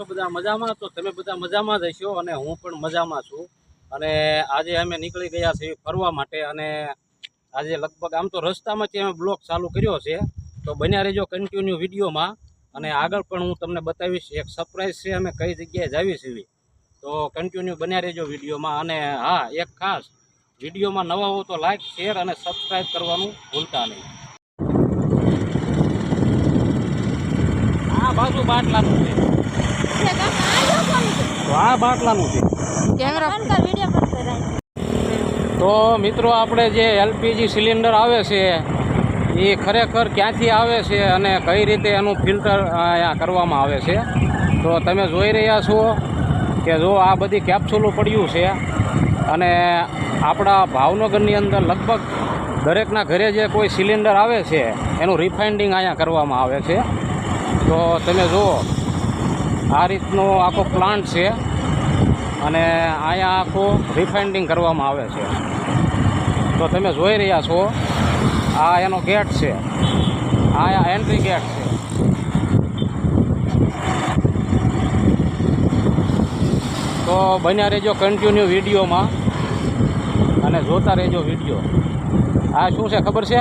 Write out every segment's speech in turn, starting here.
છો બધા મજામાં? તો તમે બધા મજામાં જ હશો અને હું પણ મજામાં છું। અને આજે અમે નીકળી ગયા છીએ ફરવા માટે અને આજે લગભગ આમ તો રસ્તામાંથી અમે બ્લોગ ચાલુ કર્યો છે, તો બન્યા રહેજો કન્ટિન્યુ વિડીયોમાં। અને આગળ પણ હું તમને બતાવીશ એક સરપ્રાઈઝ છે, અમે કઈ જગ્યાએ જાવી છીએ, તો કન્ટિન્યુ બન્યા રહેજો વિડીયોમાં। અને હા, એક ખાસ વિડીયોમાં નવા હો તો લાઈક શેર અને સબસ્ક્રાઈબ કરવાનું ભૂલતા નહીં। આ બાજુ બાટલાનું છે, તો આ બાટલાનું છે। તો મિત્રો આપણે જે એલપીજી સિલિન્ડર આવે છે એ ખરેખર ક્યાંથી આવે છે અને કઈ રીતે એનું ફિલ્ટર અહીંયા કરવામાં આવે છે, તો તમે જોઈ રહ્યા છો કે જો આ બધી કેપ્સ્યુલો પડ્યું છે। અને આપણા ભાવનગરની અંદર લગભગ દરેકના ઘરે જે કોઈ સિલિન્ડર આવે છે એનું રિફાઇન્ડિંગ અહીંયા કરવામાં આવે છે। તો તમે જુઓ આ રીતનો આખો પ્લાન્ટ છે અને અહીંયા આખું રિફાઇન્ડિંગ કરવામાં આવે છે। તો તમે જોઈ રહ્યા છો આ એનો ગેટ છે, આ એન્ટ્રી ગેટ છે। તો બન્યા રહેજો કન્ટિન્યુ વિડીયોમાં અને જોતા રહેજો વિડીયો। આ શું છે ખબર છે?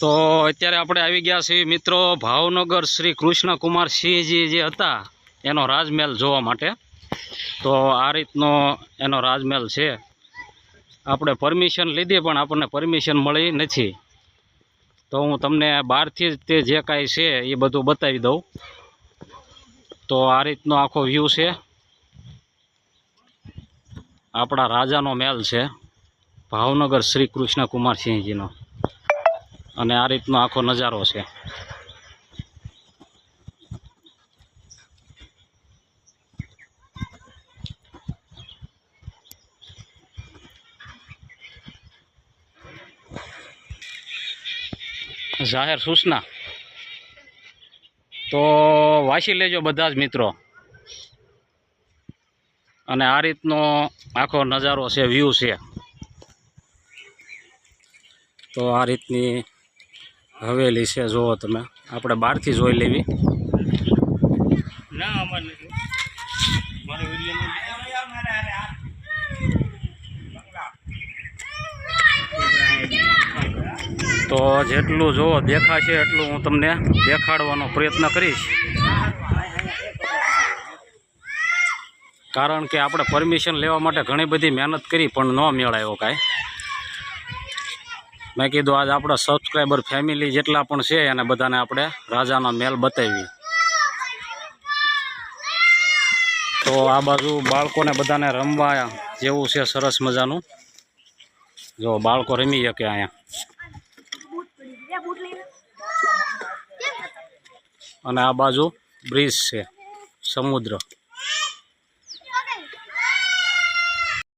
તો અત્યારે આપણે આવી ગયા છીએ મિત્રો ભાવનગર શ્રી કૃષ્ણકુમારસિંહજી જે હતા એનો રાજમહેલ જોવા માટે। તો આ રીતનો એનો રાજમહેલ છે। આપણે પરમિશન લીધી પણ આપણને પરમિશન મળી નથી, તો હું તમને બહારથી જ તે જે કાંઈ છે એ બધું બતાવી દઉં। તો આ રીતનો આખો વ્યૂ છે, આપણા રાજાનો મહેલ છે ભાવનગર શ્રી કૃષ્ણકુમારસિંહજીનો, અને આ રીતનો આખો નજારો છે। જાહેર સૂચના તો વાંચી લેજો બધા જ મિત્રો। અને આ રીતનો આખો નજારો છે, વ્યૂ છે। તો આ રીતની હવેલી છે, જુઓ તમે, આપણે બહારથી જોઈ લેવી। તો જેટલું જુઓ દેખાશે એટલું હું તમને દેખાડવાનો પ્રયત્ન કરીશ, કારણ કે આપણે પરમિશન લેવા માટે ઘણી બધી મહેનત કરી પણ ન મેળાયો કાંઈ। મેં કીધું આજ આપણા સબસ્ક્રાઈબર ફેમિલી જેટલા પણ છે એને બધાને આપણે રાજાના મહેલ બતાવી। તો આ બાજુ બાળકોને બધાને રમવા જેવું છે સરસ મજાનું, જો બાળકો રમી શકે અહીંયા। અને આ બાજુ બ્રિજ છે, સમુદ્ર।